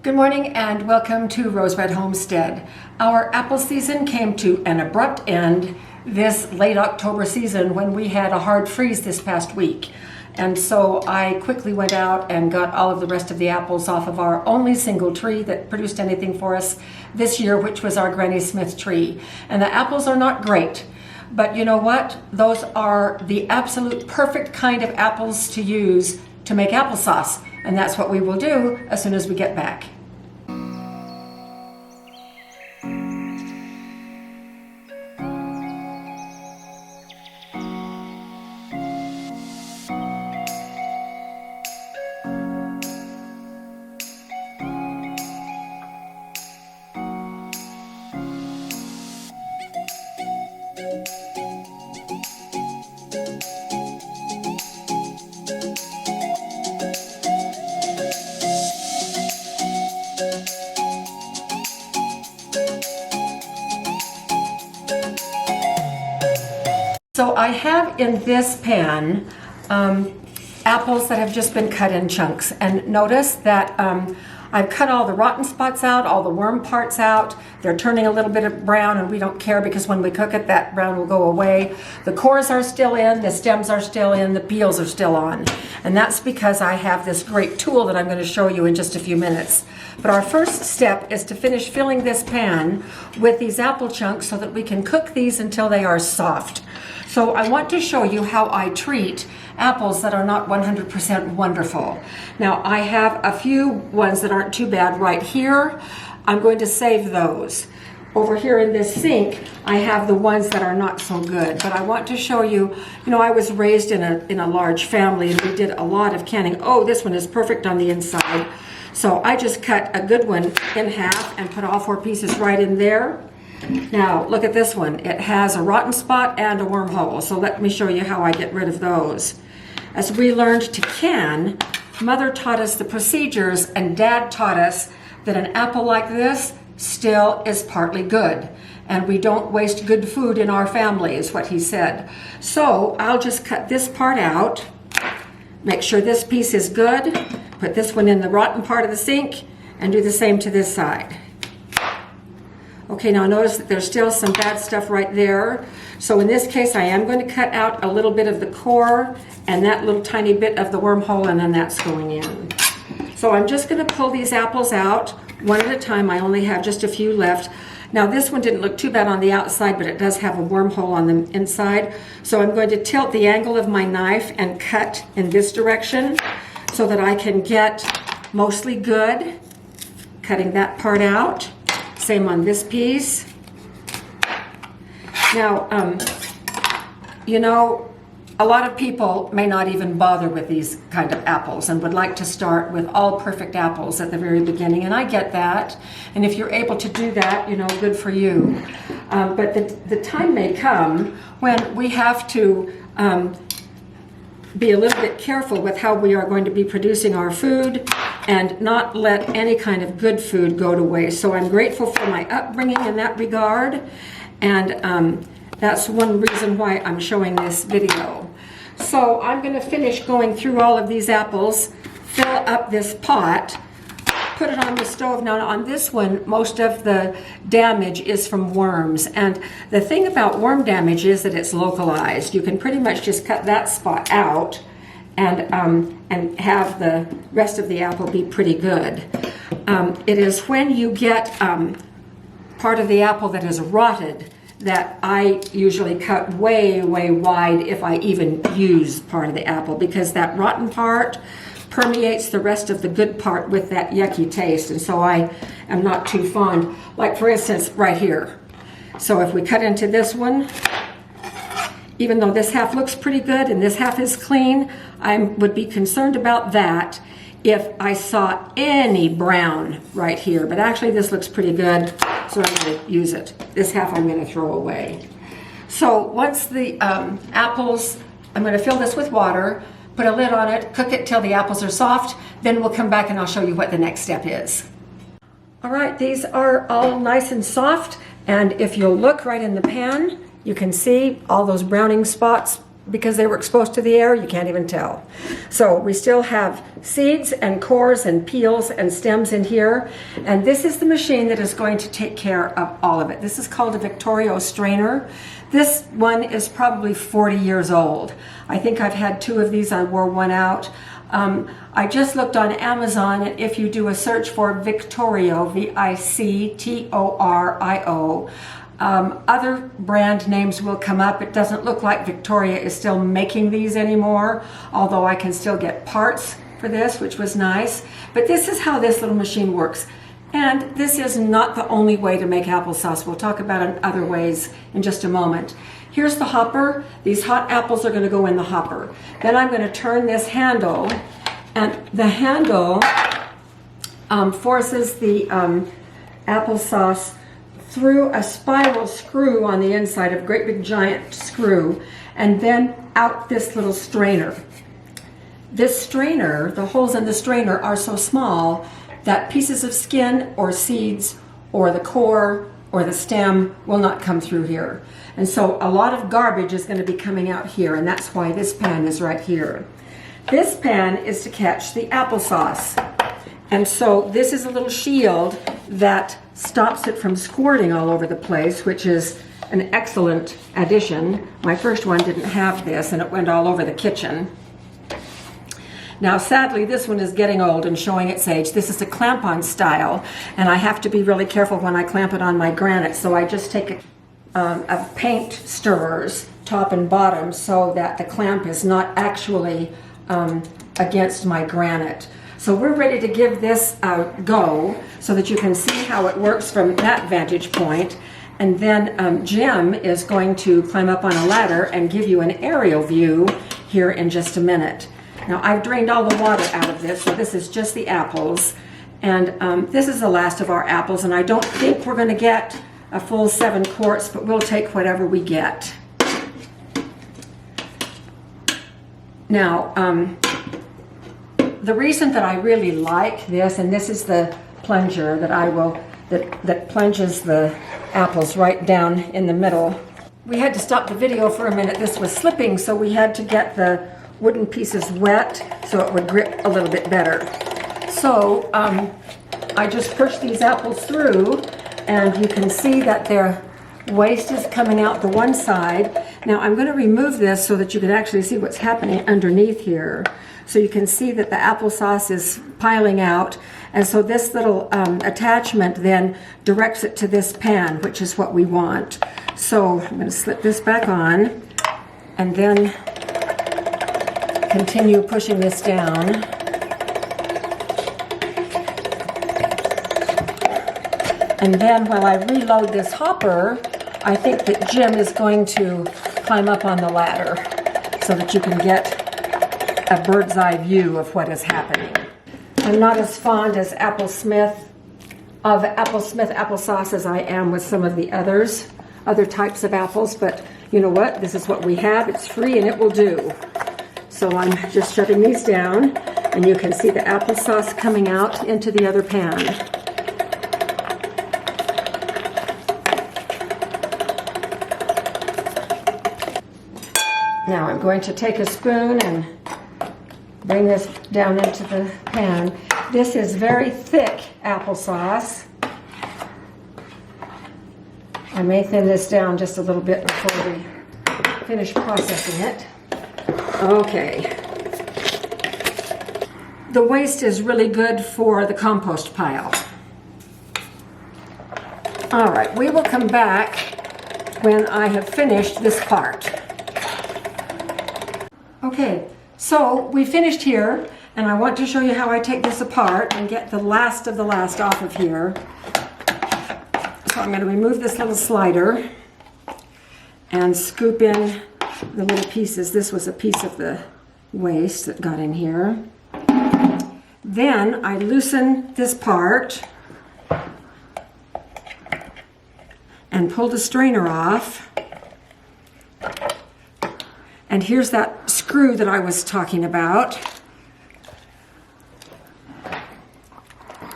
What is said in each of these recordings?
Good morning and welcome to Rose Red Homestead. Our apple season came to an abrupt end this late October season when we had a hard freeze this past week. And so I quickly went out and got all of the rest of the apples off of our only single tree that produced anything for us this year, which was our Granny Smith tree. And the apples are not great, but you know what? Those are the absolute perfect kind of apples to use to make applesauce. And that's what we will do as soon as we get back. So I have in this pan apples that have just been cut in chunks, and notice that I've cut all the rotten spots out, all the worm parts out. They're turning a little bit of brown, and we don't care because when we cook it, that brown will go away. The cores are still in, the stems are still in, the peels are still on. And that's because I have this great tool that I'm going to show you in just a few minutes. But our first step is to finish filling this pan with these apple chunks so that we can cook these until they are soft. So I want to show you how I treat apples that are not 100% wonderful. Now I have a few ones that aren't too bad right here. I'm going to save those. Over here in this sink, I have the ones that are not so good. But I want to show you, I was raised in a large family and we did a lot of canning. Oh, this one is perfect on the inside. So I just cut a good one in half and put all 4 pieces right in there. Now, look at this one. It has a rotten spot and a wormhole. So let me show you how I get rid of those. As we learned to can, Mother taught us the procedures and Dad taught us that an apple like this still is partly good. And we don't waste good food in our family, is what he said. So I'll just cut this part out, make sure this piece is good, put this one in the rotten part of the sink, and do the same to this side. Okay, now notice that there's still some bad stuff right there. So in this case, I am going to cut out a little bit of the core and that little tiny bit of the wormhole, and then that's going in. So I'm just going to pull these apples out one at a time. I only have just a few left. Now this one didn't look too bad on the outside, but it does have a wormhole on the inside. So I'm going to tilt the angle of my knife and cut in this direction so that I can get mostly good, cutting that part out. Same on this piece. Now, a lot of people may not even bother with these kind of apples and would like to start with all perfect apples at the very beginning, and I get that. And if you're able to do that, good for you. But the time may come when we have to be a little bit careful with how we are going to be producing our food and not let any kind of good food go to waste. So I'm grateful for my upbringing in that regard, and that's one reason why I'm showing this video. So I'm going to finish going through all of these apples, fill up this pot, put it on the stove. Now on this one, most of the damage is from worms, and the thing about worm damage is that it's localized. You can pretty much just cut that spot out and have the rest of the apple be pretty good. It is when you get part of the apple that is rotted that I usually cut way, way wide if I even use part of the apple, because that rotten part permeates the rest of the good part with that yucky taste, and so I am not too fond. Like for instance, right here. So if we cut into this one, even though this half looks pretty good and this half is clean, I would be concerned about that if I saw any brown right here. But actually this looks pretty good, so I'm going to use it. This half I'm going to throw away. So once the apples, I'm going to fill this with water, put a lid on it, cook it till the apples are soft, then we'll come back and I'll show you what the next step is. All right, these are all nice and soft, and if you'll look right in the pan, you can see all those browning spots because they were exposed to the air, you can't even tell. So we still have seeds and cores and peels and stems in here. And this is the machine that is going to take care of all of it. This is called a Victorio strainer. This one is probably 40 years old. I think I've had 2 of these. I wore one out. I just looked on Amazon, and if you do a search for Victorio, V-I-C-T-O-R-I-O, other brand names will come up. It doesn't look like Victoria is still making these anymore, although I can still get parts for this, which was nice. But this is how this little machine works. And this is not the only way to make applesauce. We'll talk about it in other ways in just a moment. Here's the hopper. These hot apples are going to go in the hopper. Then I'm going to turn this handle, and the handle forces the applesauce through a spiral screw on the inside, a great big giant screw, and then out this little strainer. This strainer, the holes in the strainer are so small that pieces of skin or seeds or the core or the stem will not come through here. And so a lot of garbage is going to be coming out here, and that's why this pan is right here. This pan is to catch the applesauce. And so this is a little shield that stops it from squirting all over the place, which is an excellent addition. My first one didn't have this, and it went all over the kitchen. Now, sadly, this one is getting old and showing its age. This is a clamp-on style, and I have to be really careful when I clamp it on my granite, so I just take a paint stirrers, top and bottom, so that the clamp is not actually against my granite. So we're ready to give this a go so that you can see how it works from that vantage point. And then Jim is going to climb up on a ladder and give you an aerial view here in just a minute. Now, I've drained all the water out of this, so this is just the apples. And this is the last of our apples, and I don't think we're going to get a full 7 quarts, but we'll take whatever we get. Now, the reason that I really like this, and this is the plunger that plunges the apples right down in the middle. We had to stop the video for a minute. This was slipping, so we had to get the wooden pieces wet so it would grip a little bit better. So I just pushed these apples through, and you can see that their waste is coming out the one side. Now I'm going to remove this so that you can actually see what's happening underneath here. So you can see that the applesauce is piling out, and so this little attachment then directs it to this pan, which is what we want. So I'm going to slip this back on and then continue pushing this down. And then while I reload this hopper, I think that Jim is going to climb up on the ladder so that you can get a bird's eye view of what is happening. I'm not as fond as Applesmith applesauce as I am with some of the other types of apples, but you know what? This is what we have. It's free and it will do. So I'm just shoving these down, and you can see the applesauce coming out into the other pan. Now I'm going to take a spoon and bring this down into the pan. This is very thick applesauce. I may thin this down just a little bit before we finish processing it. Okay. The waste is really good for the compost pile. All right, we will come back when I have finished this part. Okay, so we finished here, and I want to show you how I take this apart and get the last of the last off of here. So I'm going to remove this little slider and scoop in the little pieces. This was a piece of the waste that got in here. Then I loosen this part and pull the strainer off. And here's that screw that I was talking about.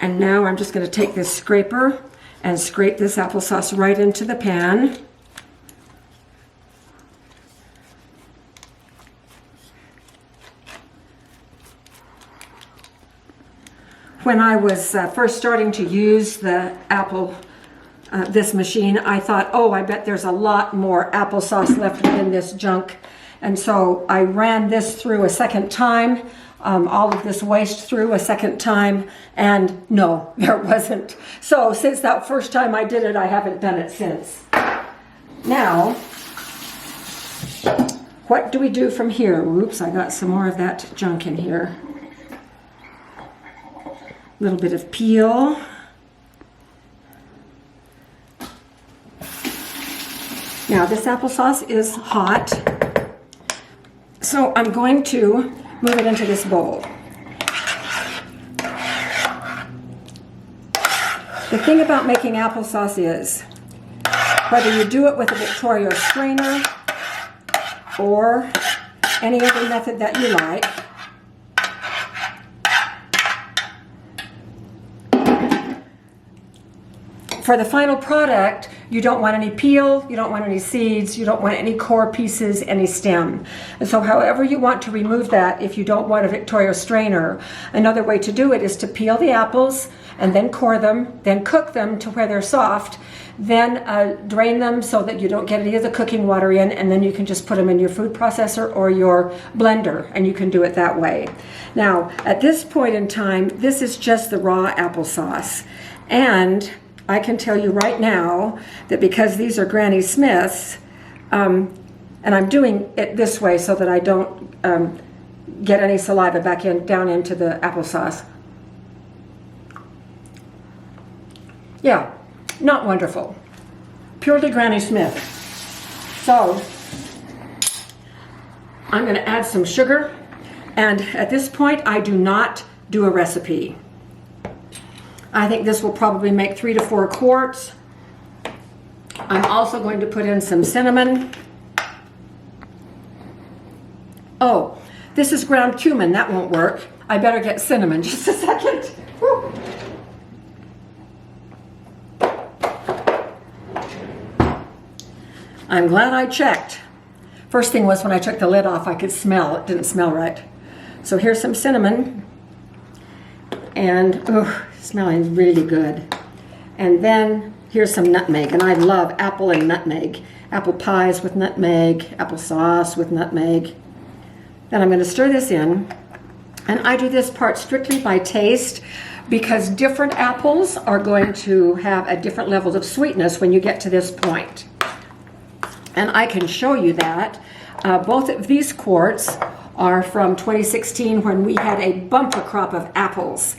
And now I'm just going to take this scraper and scrape this applesauce right into the pan. when I was first starting to use the this machine, I thought, oh, I bet there's a lot more applesauce left within this junk. And so I ran this through a second time, all of this waste through a second time, and no, there wasn't. So since that first time I did it, I haven't done it since. Now, what do we do from here? Oops, I got some more of that junk in here. A little bit of peel. Now this applesauce is hot, so I'm going to move it into this bowl. The thing about making applesauce is, whether you do it with a Victoria strainer or any other method that you like, for the final product, you don't want any peel, you don't want any seeds, you don't want any core pieces, any stem. And so however you want to remove that, if you don't want a Victoria strainer, another way to do it is to peel the apples and then core them, then cook them to where they're soft, then drain them so that you don't get any of the cooking water in, and then you can just put them in your food processor or your blender, and you can do it that way. Now, at this point in time, this is just the raw applesauce. And I can tell you right now that because these are Granny Smiths, and I'm doing it this way so that I don't get any saliva down into the applesauce. Yeah, not wonderful. Purely Granny Smith. So I'm going to add some sugar, and at this point I do not do a recipe. I think this will probably make 3 to 4 quarts. I'm also going to put in some cinnamon. Oh, this is ground cumin. That won't work. I better get cinnamon. Just a second. Whew. I'm glad I checked. First thing was when I took the lid off, I could smell. It didn't smell right. So here's some cinnamon. And, oh, smelling really good. And then here's some nutmeg, and I love apple and nutmeg. Apple pies with nutmeg, applesauce with nutmeg. Then I'm going to stir this in, and I do this part strictly by taste because different apples are going to have a different level of sweetness when you get to this point. And I can show you that. Both of these quarts are from 2016 when we had a bumper crop of apples.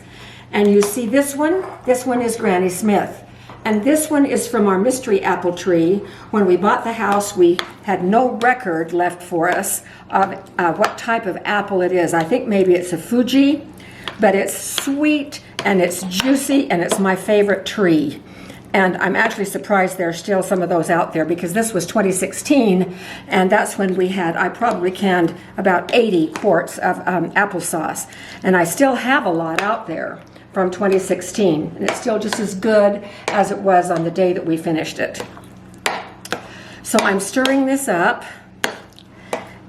And you see this one is Granny Smith. And this one is from our mystery apple tree. When we bought the house, we had no record left for us of what type of apple it is. I think maybe it's a Fuji, but it's sweet and it's juicy and it's my favorite tree. And I'm actually surprised there's still some of those out there because this was 2016, and that's when we had, I probably canned about 80 quarts of applesauce. And I still have a lot out there from 2016, and it's still just as good as it was on the day that we finished it. So I'm stirring this up,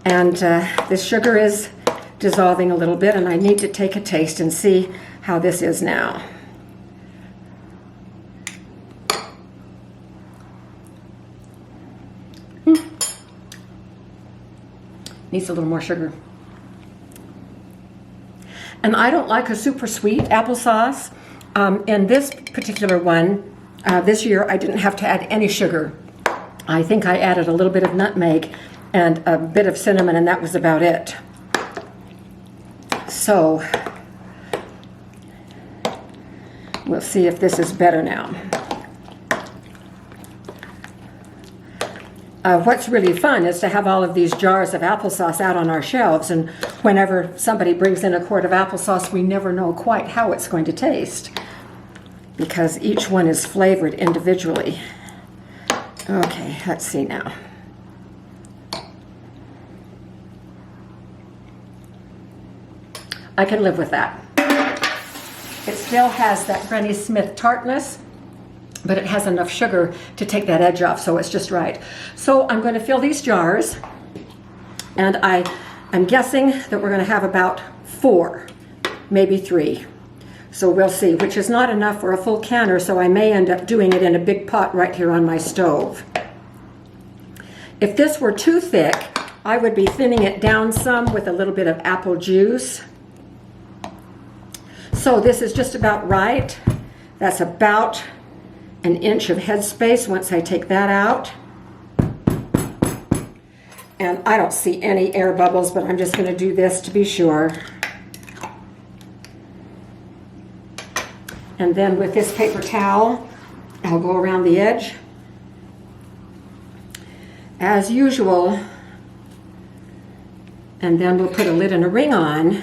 and this sugar is dissolving a little bit, and I need to take a taste and see how this is now. Needs a little more sugar. And I don't like a super sweet applesauce. In this particular one, this year I didn't have to add any sugar. I think I added a little bit of nutmeg and a bit of cinnamon, and that was about it. So we'll see if this is better now. What's really fun is to have all of these jars of applesauce out on our shelves, and whenever somebody brings in a quart of applesauce, we never know quite how it's going to taste because each one is flavored individually. Okay, let's see now. I can live with that. It still has that Granny Smith tartness, but it has enough sugar to take that edge off, so it's just right. So I'm going to fill these jars, and I'm guessing that we're going to have about 4, maybe 3. So we'll see, which is not enough for a full canner, so I may end up doing it in a big pot right here on my stove. If this were too thick, I would be thinning it down some with a little bit of apple juice. So this is just about right. That's about an inch of headspace once I take that out. And I don't see any air bubbles, but I'm just going to do this to be sure. And then with this paper towel, I'll go around the edge. As usual. And then we'll put a lid and a ring on.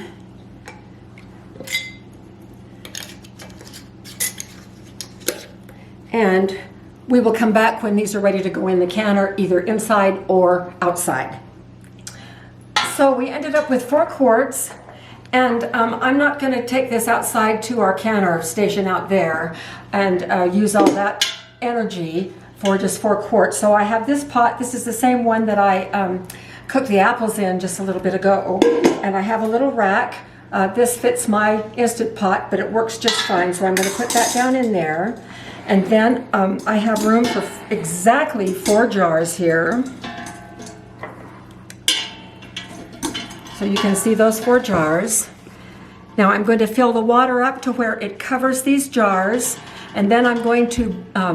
And we will come back when these are ready to go in the canner, either inside or outside. So we ended up with 4 quarts, and I'm not going to take this outside to our canner station out there and use all that energy for just 4 quarts. So I have this pot. This is the same one that I cooked the apples in just a little bit ago, and I have a little rack. This fits my Instant Pot, but it works just fine, so I'm going to put that down in there. And then I have room for exactly 4 jars here. So you can see those 4 jars. Now I'm going to fill the water up to where it covers these jars. And then I'm going to,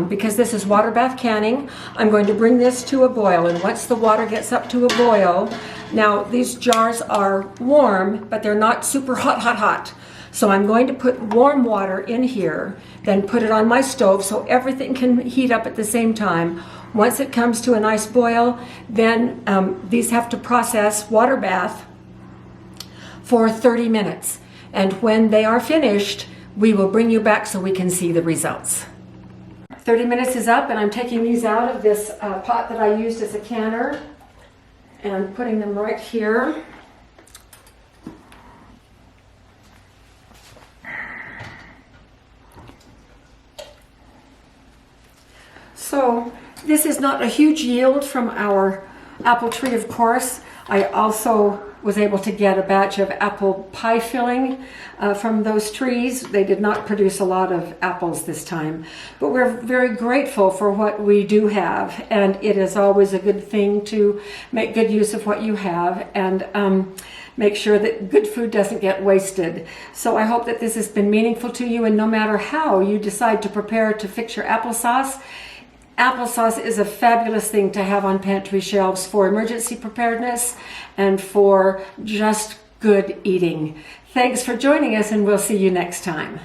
because this is water bath canning, I'm going to bring this to a boil. And once the water gets up to a boil, now these jars are warm, but they're not super hot. So I'm going to put warm water in here, then put it on my stove so everything can heat up at the same time. Once it comes to a nice boil, then these have to process water bath for 30 minutes. And when they are finished, we will bring you back so we can see the results. 30 minutes is up, and I'm taking these out of this pot that I used as a canner and putting them right here. So this is not a huge yield from our apple tree, of course. I also was able to get a batch of apple pie filling from those trees. They did not produce a lot of apples this time, but we're very grateful for what we do have, and it is always a good thing to make good use of what you have and make sure that good food doesn't get wasted. So I hope that this has been meaningful to you, and no matter how you decide to prepare to fix your applesauce, applesauce is a fabulous thing to have on pantry shelves for emergency preparedness and for just good eating. Thanks for joining us, and we'll see you next time.